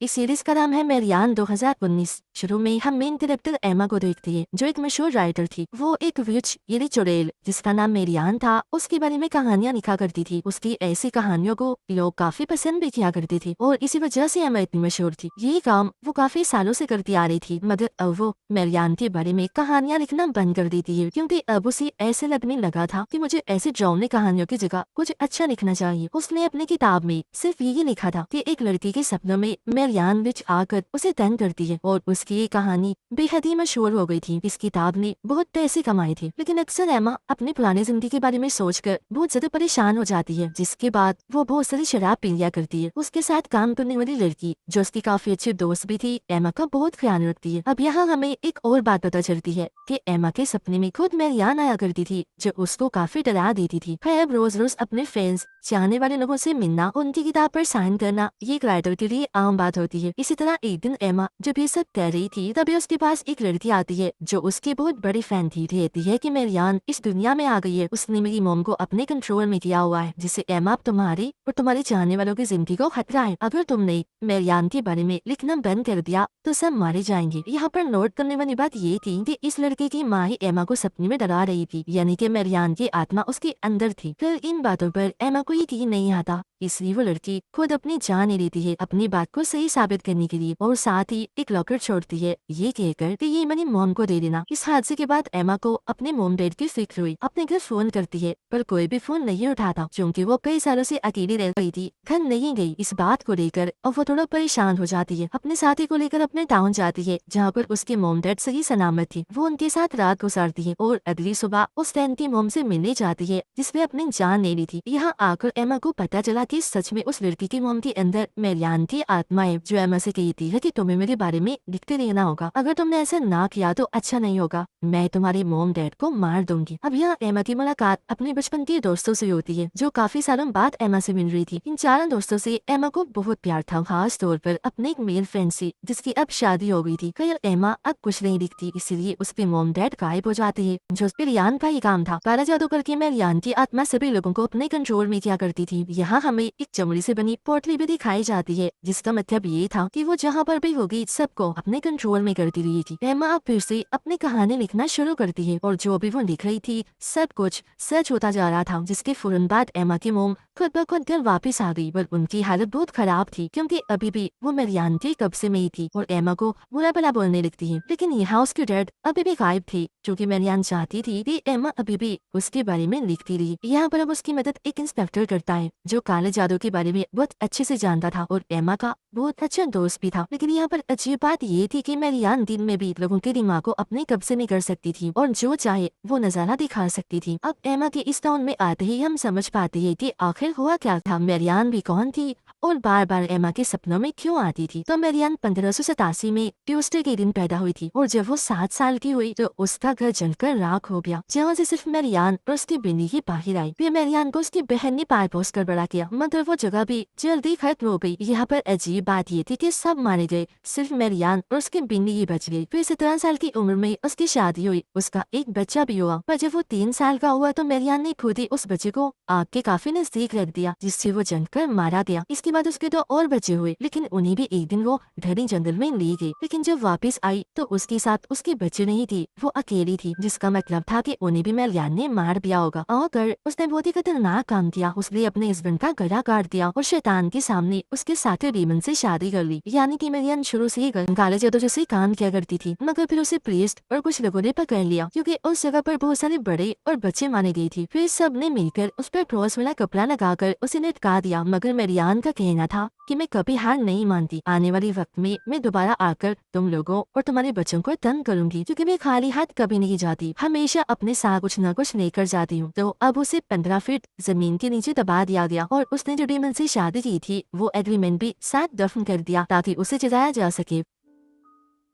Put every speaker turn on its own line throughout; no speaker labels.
इस सीरीज का नाम है मेरियान 2019। शुरू में हम मेन कैरेक्टर एमा को देखते हैं जो एक मशहूर राइटर थी। वो एक विच यानी चुड़ैल जिसका नाम मेरियान था उसके बारे में कहानियां लिखा करती थी। उसकी ऐसी कहानियों को लोग काफी पसंद भी किया करते थे और इसी वजह से एमा इतनी मशहूर थी। ये काम वो काफी सालों से करती आ रही थी, मगर अब वो मेरियान के बारे में कहानियां लिखना बंद कर देती है क्योंकि अब उसे ऐसे लगने लगा था कि मुझे ऐसी डरावनी कहानियों की जगह कुछ अच्छा लिखना चाहिए। उसने अपनी किताब में सिर्फ यही लिखा था कि एक लड़की के सपनों में मेरियान विच आकर उसे तंग करती है और उसकी ये कहानी बेहद ही मशहूर हो गई थी। इस किताब ने बहुत पैसे कमाए थे, लेकिन अक्सर एमा अपनी पुरानी जिंदगी के बारे में सोचकर बहुत ज्यादा परेशान हो जाती है, जिसके बाद वो बहुत सारी शराब पी लिया करती है। उसके साथ काम करने वाली लड़की जो उसकी काफी अच्छी दोस्त भी थी एमा का बहुत ख्याल रखती है। अब यहाँ हमें एक और बात पता चलती है कि एमा के सपने में खुद मेरियान आया करती थी जो उसको काफी डरा देती थी। खैर रोज रोज अपने फैंस चाहने वाले लोगों से मिलना, उनकी किताब पर साइन करना ये एक राइटर के लिए आम बात होती है। इसी तरह एक दिन एमा जब ये सब कर रही थी तभी उसके पास एक लड़की आती है जो उसकी बहुत बड़ी फैन थी। कहती है कि मेरियान इस दुनिया में आ गई है, उसने मेरी मोम को अपने कंट्रोल में किया हुआ है, जिससे एमा अब तुम्हारी और तुम्हारे चाहने वालों की जिंदगी को खतरा है। अगर तुमने मेरियान के बारे में लिखना बंद कर दिया तो सब मारे जाएंगे। यहाँ पर नोट करने वाली बात ये थी कि इस लड़के की माँ ही एमा को सपने में डरा रही थी, यानी कि मेरियान की आत्मा उसके अंदर थी। फिर इन बातों पर एमा को यकीन नहीं आता, इसलिए वो लड़की खुद अपनी जान ले लेती है अपनी बात को सही साबित करने के लिए और साथ ही एक लॉकर छोड़ती है ये कहकर कि ये मेरी मोम को दे देना। इस हादसे के बाद एमा को अपने मोम डैड की फिक्र हुई। अपने घर फोन करती है पर कोई भी फोन नहीं उठाता क्योंकि वो कई सालों से अकेली रह गई थी, घर नहीं गई। इस बात को लेकर अब वो थोड़ा परेशान हो जाती है। अपने साथी को लेकर अपने टाउन जाती है जहाँ पर उसके मोम डैड सही सलामत थी। वो उनके साथ रात गुजारती है और अगली सुबह उस फैन की मोम से मिलने जाती है जिसने अपनी जान ले ली थी। यहाँ आकर एमा को पता चला कि सच में उस लड़की की मोम के अंदर मेरियान की आत्मा है जो एमा से कहती है कि तुम्हें मेरे बारे में लिखते रहना होगा, अगर तुमने ऐसा ना किया तो अच्छा नहीं होगा, मैं तुम्हारे मोम डैड को मार दूंगी। अब यहाँ एमा की मुलाकात अपने बचपन के दोस्तों से होती है जो काफी सालों बाद एमा से मिल रही थी। इन चारों दोस्तों से एमा को बहुत प्यार था, खास तौर पर अपने एक मेल फ्रेंड से जिसकी अब शादी हो गई थी। खैर एमा अब कुछ नहीं दिखती, इसलिए उसके मोम डैड गायब हो जाते हैं जो उस पर रियान का ही काम था। काला जादू करके मेरियान की आत्मा सभी लोगों को अपने कंट्रोल में किया करती थी। यहाँ हमें एक चमड़ी से बनी पोटली भी दिखाई जाती है जिसका मतलब ये था कि वो जहाँ पर भी होगी सबको अपने कंट्रोल में करती रही थी। एमा अब फिर से अपनी कहानी लिखना शुरू करती है और जो भी वो लिख रही थी सब कुछ सच होता जा रहा था, जिसके फौरन बाद एमा की मोम खुद ब खुद घर वापस आ गई। पर उनकी हालत बहुत खराब थी क्योंकि अभी भी वो मेरियान के कब्जे में ही थी और एमा को बुरा भला बोलने लगती है। लेकिन यहाँ उसके डैड अभी भी गायब थे क्योंकि मेरियान चाहती थी कि एमा अभी भी उसके बारे में लिखती रही। यहाँ पर अब उसकी मदद एक इंस्पेक्टर करता है जो काले जादू के बारे में बहुत अच्छे से जानता था और एमा का बहुत अच्छा दोस्त भी था। लेकिन यहाँ पर अजीब बात ये थी कि मेरियान दिन में भी लोगों के दिमाग को अपने कब्जे में कर सकती थी और जो चाहे वो नजारा दिखा सकती थी। अब एमा के इस टाउन में आते ही हम समझ पाते हैं कि आखिर हुआ क्या था, मेरियान भी कौन थी और बार बार एमा के सपनों में क्यों आती थी। तो मेरियान 1587 में ट्यूसडे के दिन पैदा हुई थी और जब वो 7 साल की हुई तो उसका घर जलकर राख हो गया, जहाँ से सिर्फ मेरियान और उसकी बिल्ली ही बाहर आई। फिर मेरियान को उसकी बहन ने पाल पोस कर बड़ा किया, मगर वो जगह भी जल्दी खत्म हो गई। यहाँ पर अजीब बात ये थी कि सब मारे गए, सिर्फ मेरियान और उसकी बिल्ली ही बच गई। फिर 17 साल की उम्र में उसकी शादी हुई, उसका एक बच्चा भी हुआ। पर जब वो 3 साल का हुआ तो मेरियान ने खुद ही उस बच्चे को आग के काफी नजदीक रख दिया जिससे वो जलकर मारा गया। इसके बाद उसके 2 और बच्चे हुए, लेकिन उन्हें भी एक दिन वो घने जंगल में ले गई। लेकिन जब वापस आई तो उसके साथ उसके बच्चे नहीं थे, वो अकेली थी, जिसका मतलब था कि उन्हें भी मेरियान ने मार दिया होगा। और उसने बहुत ही खतरनाक काम किया, उसने अपने हस्बैंड का गला काट दिया और शैतान के सामने उसके साथी डीमन से शादी कर ली। यानी कि मेरियान शुरू से ही काले जादू जैसे काम किया करती थी, मगर फिर उसे प्रीस्ट और कुछ लोगों ने पकड़ लिया क्योंकि उस जगह पर बहुत सारे बड़े और बच्चे माने गए थे। फिर सब ने मिलकर उस पर क्रॉस वाला कपड़ा लगाकर उसे लटका दिया, मगर मेरियान का कहना था कि मैं कभी हार नहीं मानती, आने वाले वक्त में मैं दोबारा आकर तुम लोगों और तुम्हारे बच्चों को तंग करूंगी क्योंकि मैं खाली हाथ कभी नहीं जाती, हमेशा अपने साथ कुछ न कुछ लेकर जाती हूँ। तो अब उसे 15 फीट जमीन के नीचे दबा दिया गया और उसने जो डीमन से शादी की थी वो एग्रीमेंट भी साथ दफन कर दिया ताकि उसे जलाया जा सके।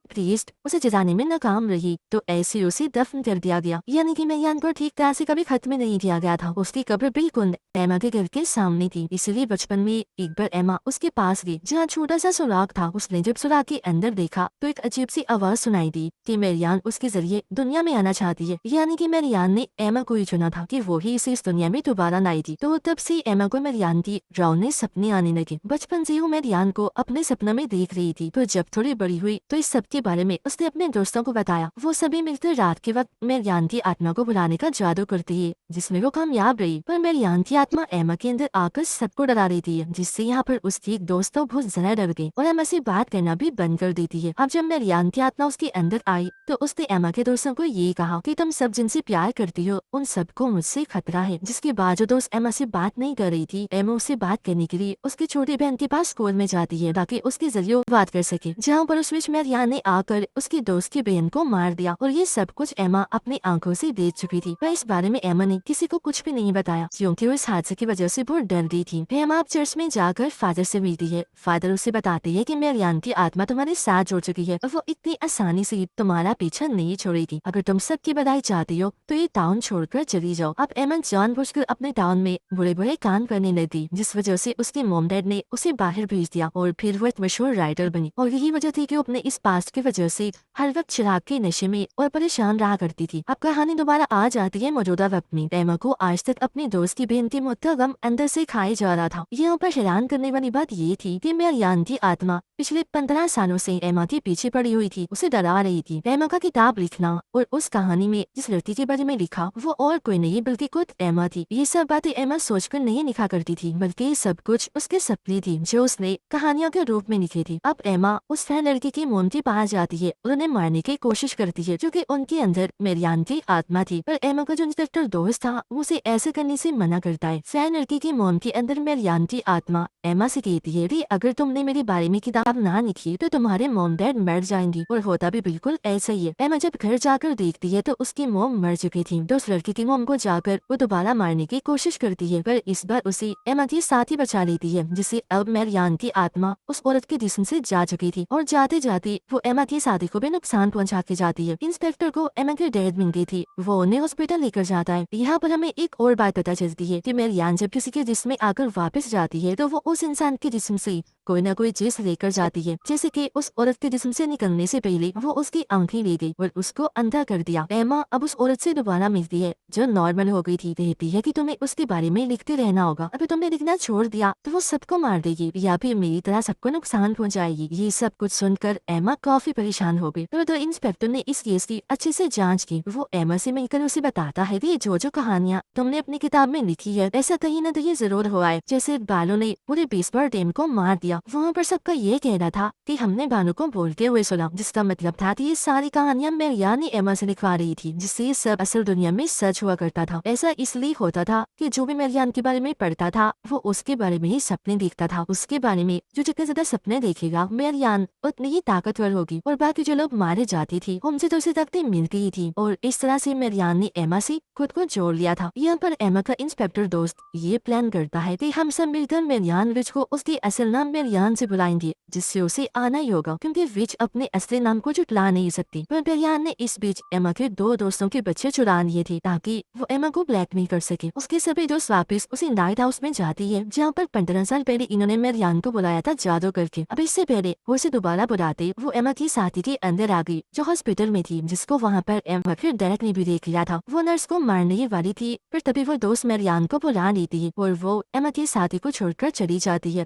प्रीस्ट उसे जगाने में नाकाम रही तो ऐसे उसे दफन कर दिया गया, यानी कि मेरियान को ठीक तरह से कभी खत्म नहीं किया गया था। उसकी कब्र बिल्कुल एमा के घर के सामने थी, इसलिए बचपन में एक बार एमा उसके पास गई जहाँ छोटा सा सुराग था। उसने जब सुराग के अंदर देखा तो एक अजीब सी आवाज सुनाई दी कि मेरियान उसके जरिए दुनिया में आना चाहती है, यानी कि मेरियान ने एमा को ही चुना था कि वो ही इसे इस दुनिया में दोबारा लाई थी। तो तब से एमा को मेरियान की डरावने सपने आने लगे। बचपन से वो मेरियान को अपने सपनों में देख रही थी, तो जब थोड़ी बड़ी हुई तो इस सब के बारे में उसने अपने दोस्तों को बताया। वो सभी मिलकर रात के वक्त मेरियान की आत्मा को बुलाने का जादू करती है, जिसमें वो कामयाब रही। पर मेरियान की आत्मा एमा के अंदर आकर सबको डरा रही थी, जिससे यहाँ पर उसकी दोस्तों बहुत ज्यादा डर गए और एमा से बात करना भी बंद कर देती है। अब जब मेरियान की आत्मा उसके अंदर आई तो उसने एमा के दोस्तों को ये कहा कि तुम सब जिनसे प्यार करती हो उन सबको मुझसे खतरा है। जिसके बाद जो दोस्त एमा से बात नहीं कर रही थी, एमा उससे बात करने के लिए उसकी छोटी बहन के पास स्कूल में जाती है ताकि उसके जरिए बात कर सके, जहाँ पर उस बीच मेरियान ने आकर उसकी दोस्त की बहन को मार दिया। और ये सब कुछ एमा अपनी आंखों से देख चुकी थी, पर इस बारे में एमा ने किसी को कुछ भी नहीं बताया क्योंकि वो इस हादसे की वजह से बहुत डर गई थी। एमा अब चर्च में जाकर फादर से मिलती है। फादर उसे बताते हैं कि मेरियान की आत्मा तुम्हारे साथ जुड़ चुकी है और वो इतनी आसानी से तुम्हारा पीछा नहीं छोड़ेगी। अगर तुम सबकी बधाई चाहती हो तो ये टाउन छोड़कर चली जाओ। अब एमा जानबूझकर अपने टाउन में बुरे बुरे काम करने लगी, जिस वजह से उसके मॉम डैड ने उसे बाहर भेज दिया और फिर वो एक मशहूर राइटर बनी। और यही वजह थी कि वो अपने इस पास्ट की वजह से हर वक्त शराब के नशे में और परेशान रहा करती थी। अब कहानी दोबारा आ जाती है मौजूदा वक्त में। एमा को आज तक अपनी दोस्त की बहन की मौत का गम अंदर से खाए जा रहा था। यहाँ पर हैरान करने वाली बात ये थी कि मेरियान की आत्मा पिछले 15 सालों से एमा के पीछे पड़ी हुई थी, उसे डरा रही थी। एमा का किताब लिखना और उस कहानी में जिस लड़की के बारे में लिखा वो और कोई नहीं बल्कि खुद एमा थी। ये सब बातें एमा सोचकर नहीं लिखा करती थी, बल्कि ये सब कुछ उसके सपने थी जो उसने कहानियों के रूप में लिखी थी। अब एमा उस फैन लड़की की मोम के पास जाती है और उन्हें मारने की कोशिश करती है, क्योंकि उनके अंदर मेरियान की आत्मा थी। पर एमा का जो इंस्पेक्टर दोस्त था वो उसे ऐसे करने से मना करता है। फैन लड़की की मोम के अंदर मेरियान की आत्मा एमा से कहती है कि अगर तुमने मेरे बारे में किताब ना लिखी तो तुम्हारे मोम डैड मर जाएंगे। और होता भी बिल्कुल ऐसा ही है। एमा जब घर जाकर देखती है तो उसकी मोम मर चुकी थी। तो उस लड़की की मोम को जाकर वो दोबारा मारने की कोशिश करती है, पर इस बार उसे एमा के साथ ही बचा लेती है, जिससे अब मेरियान की आत्मा उस औरत के जिस्म से जा चुकी थी और जाते जाते वो एमा की शादी को भी नुकसान पहुंचा के जाती है। इंस्पेक्टर को एमा की डेड मिल गई थी, वो उन्हें हॉस्पिटल लेकर जाता है। यहाँ पर हमें एक और बात पता चलती है कि मेरियान जब किसी के जिस्म में आकर वापस जाती है तो वो उस इंसान के जिस्म से कोई न कोई चीज लेकर जाती है, जैसे कि उस औरत के जिस्म से निकलने से पहले वो उसकी आंखें ले गई और उसको अंधा कर दिया। एमा अब उस औरत से दोबारा मिलती है जो नॉर्मल हो गई थी। कहती है कि तुम्हें उसके बारे में लिखते रहना होगा, अभी तुमने लिखना छोड़ दिया तो वो सबको मार देगी या फिर मेरी तरह सबको नुकसान पहुंचाएगी। ये सब कुछ सुनकर एमा काफी परेशान हो गई। तो इंस्पेक्टर ने इस केस की अच्छे से जांच की। वो एमा से मिलकर उसे बताता है कि जो कहानियाँ तुमने अपनी किताब में लिखी है ऐसा कहीं न कहीं जरूर हुआ है, जैसे बालों ने पूरे बेसबॉल टीम को मार दिया। वहाँ पर सबका ये कहना था कि हमने बानू को बोलते हुए सुना, जिसका मतलब था कि ये सारी कहानियां मेरियान एमा से लिखवा रही थी, जिससे ये सब असल दुनिया में सच हुआ करता था। ऐसा इसलिए होता था कि जो भी मेरियान के बारे में पढ़ता था वो उसके बारे में ही सपने देखता था। उसके बारे में जो जितने ज्यादा सपने देखेगा मेरियान उतनी ही ताकतवर होगी और बाकी जो लोग मारे जाते थे उनसे तो उसे ताकतें मिलती ही थी। और इस तरह से मेरियान ने एमा से खुद को जोड़ लिया था। यहाँ पर एमा का इंस्पेक्टर दोस्त ये प्लान करता है कि हम सब मिलकर मेरियान विच को उसके असल नाम मेरियान से बुलाएंगे, जिससे उसे आना ही होगा क्योंकि विच अपने असली नाम को जुटला नहीं सकती। पर मेरियान ने इस बीच एमा के 2 दोस्तों के बच्चे चुरा लिए थे ताकि वो एमा को ब्लैकमेल कर सके। उसके सभी दोस्त वापस उसी नाइट हाउस में जाती है जहाँ पर 15 साल पहले इन्होंने मेरियान को बुलाया था जादू करके। अब इससे पहले वो उसे दोबारा बुलाते वो एमा की साथी के अंदर आ गई जो हॉस्पिटल में थी, जिसको वहाँ पर एमा फिर डेरेक ने भी देख लिया था। वो नर्स को मारने ही वाली थी, पर तभी वो दोस्त मेरियान को बुला लेती है और वो एमा की साथी को छोड़कर चली जाती है।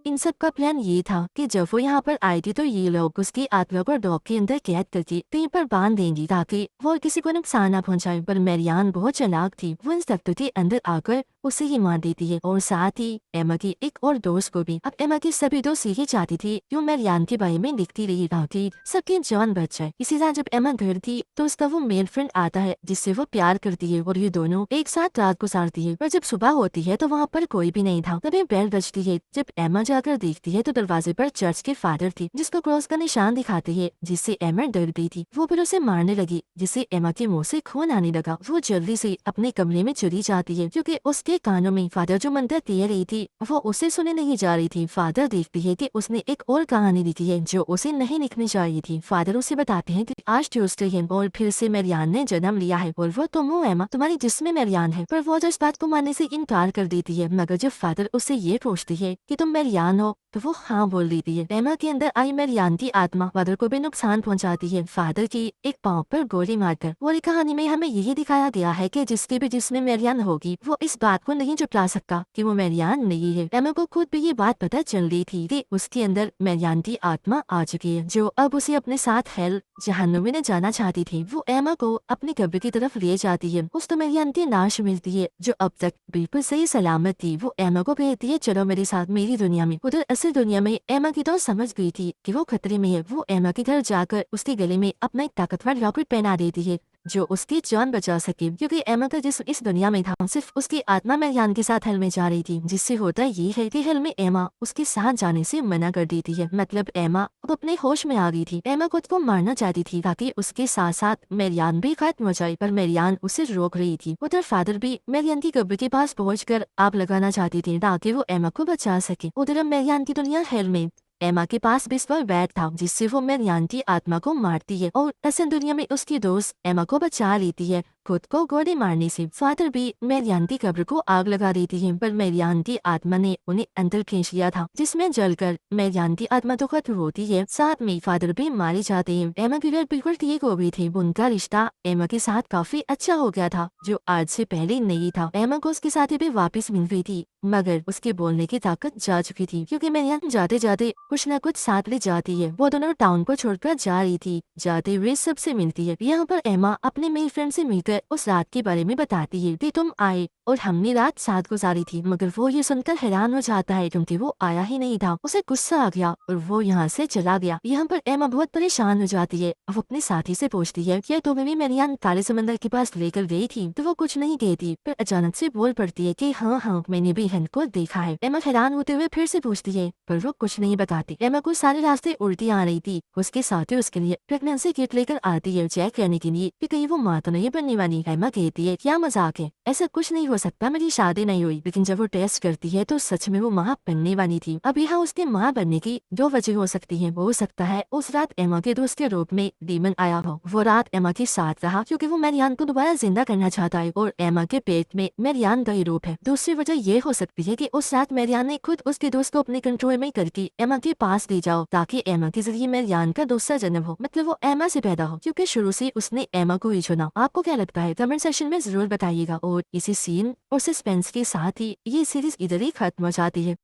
इन सब का प्लान ये था कि जब वो यहाँ पर आई थी तो ये लोग उसकी आत्मा को डॉग के अंदर कैद करके कहीं पर बांध देंगी ताकि वो किसी को नुकसान ना पहुंचाए। पर मेरियान बहुत चालाक थी, वो इन इंस्पेक्टर के अंदर आकर उसे ही मार देती है और साथ ही एमा की एक और दोस्त को भी। अब एमा की सभी दोस्त यही चाहती थी जो मेरियान के बारे में लिखती रही ताकि सबकी जान बच जाए। इसी तरह जब एमा घर थी तो उसका वो मेल फ्रेंड आता है जिससे वो प्यार करती है और ये दोनों एक साथ रात गुजारती है। पर जब सुबह होती है तो वहाँ पर कोई भी नहीं था। तभी बेल बजती है। जब एमा जाकर देखती है तो दरवाजे पर चर्च के फादर थे जिसको क्रॉस का निशान दिखाते हैं, जिससे एमा डर गई थी। वो फिर उसे मारने लगी जिससे एमा के मुंह से खून आने लगा। वो जल्दी से अपने कमरे में चली जाती है क्योंकि उसके उसके कानों में फादर जो मंत्र दे रही थी वो उसे सुने नहीं जा रही थी। फादर देखती है कि उसने एक और कहानी लिखी है जो उसे नहीं लिखनी चाहिए थी। फादर उसे बताते हैं कि आज ट्यूसडे है और फिर से मेरियान ने जन्म लिया है और वो तुम हो एमा, तुम्हारी जिस्म में मेरियान है। पर वो इस बात को मानने से इनकार कर देती है। मगर जब फादर उससे ये पूछती है कि तुम मेरियान हो तो वो हाँ बोल देती है। एमा के अंदर आई मेरियान की आत्मा फादर को भी नुकसान पहुंचाती है। फादर की एक पाँव पर गोली मारकर। और कहानी में हमें यही दिखाया गया है कि जिसके भी जिसमें मेरियान होगी वो इस बात को नहीं जुटा सकता कि वो मेरियान नहीं है। एमा को खुद भी ये बात पता चल रही थी कि उसके अंदर मेरियान की आत्मा आ चुकी है जो अब उसे अपने साथ हेल जहन्नुम में जाना चाहती थी। वो एमा को अपने कब्र की तरफ ले जाती है। उस तो मेरियान की लाश मिलती है जो अब तक बिल्कुल सही सलामत थी। वो एमा को कहती है चलो मेरे साथ मेरी दुनिया में। उधर असल दुनिया में एमा की तो समझ गई थी कि वो खतरे में है। वो एमा के घर जाकर उसके गले में अपना एक ताकतवर लॉकेट पहना देती है जो उसकी जान बचा सके। क्योंकि एमा का जिस्म इस दुनिया में था, सिर्फ उसकी आत्मा मेरियान के साथ हेल में जा रही थी। जिससे होता ये है कि हेल में एमा उसके साथ जाने से मना कर देती है। मतलब एमा अब अपने होश में आ गई थी। एमा खुद को मारना चाहती थी ताकि उसके साथ साथ मेरियान भी खत्म हो जाए, पर मेरियान उसे रोक रही थी। उधर फादर भी मेरियान की कब्र के पास पहुंचकर आग लगाना चाहती थी ताकि वो एमा को बचा सके। उधर मेरियान की दुनिया हेल में एमा के पास बिस्वा बैग था जिससे वो मेरियान की आत्मा को मारती है और असल दुनिया में उसकी दोस्त एमा को बचा लेती है खुद को गोली मारने से। फादर भी मेरियान की कब्र को आग लगा देती है, पर मेरियान की आत्मा ने उन्हें अंदर खींच लिया था जिसमें जलकर मेरियान की आत्मा तो खत्म होती है, साथ में फादर भी मारे जाते हैं। एमा की घर बिल्कुल ठीक हो गई थी। उनका रिश्ता एमा के साथ काफी अच्छा हो गया था जो आज से पहले नहीं था। एमा को उसके साथी भी वापस मिल गई थी मगर उसके बोलने की ताकत जा चुकी थी क्योंकि मेरियान जाते जाते कुछ न कुछ साथ ले जाती है। वो दोनों टाउन को छोड़कर जा रही थी। जाते हुए सबसे मिलती है। यहाँ पर एमा अपने मेल फ्रेंड से मिलकर उस रात के बारे में बताती है कि तुम आए और हमने रात साथ गुजारी थी। मगर वो ये सुनकर हैरान हो जाता है क्योंकि वो आया ही नहीं था। उसे गुस्सा आ गया और वो यहाँ से चला गया। यहाँ पर एमा बहुत परेशान हो जाती है। वो अपने साथी से पूछती है क्या तुम्हें भी मेरियान काले समंदर के पास लेकर गई थी? तो वो कुछ नहीं कहती, पर अचानक से बोल पड़ती है कि हाँ हाँ मैंने भी हन को देखा है। एमा हैरान होते हुए फिर से पूछती है पर वो कुछ नहीं बताती। एमा को सारे रास्ते उल्टी आ रही थी। उसके साथी उसके लिए प्रेगनेंसी किट लेकर आती है चेक करने के लिए कि कहीं वो माँ तो नहीं बनने वाली। एमा कहती है क्या मजाक है, ऐसा कुछ नहीं हो सकता, मेरी शादी नहीं हुई। लेकिन जब वो टेस्ट करती है तो सच में वो माँ बनने वाली थी। अब यहाँ उसके माँ बनने की दो वजह हो सकती है। वो हो सकता है उस रात एमा के दोस्त के रूप में डीमन आया हो। वो रात एमा के साथ रहा क्योंकि वो मेरियान को दोबारा जिंदा करना चाहता है और एमा के पेट में मेरियान का ही रूप है। दूसरी वजह ये हो सकती है कि उस रात मेरियान ने खुद उसके दोस्त को अपने कंट्रोल में करके एमा के पास ले जाओ ताकि एमा के जरिए मेरियान का दूसरा जन्म हो। मतलब वो एमा से पैदा हो क्योंकि शुरू से उसने एमा को ही चुना। आपको क्या लगता है कमेंट सेक्शन में जरूर बताइएगा। और इसी सीन और सस्पेंस के साथ ही ये सीरीज इधर ही खत्म हो जाती है।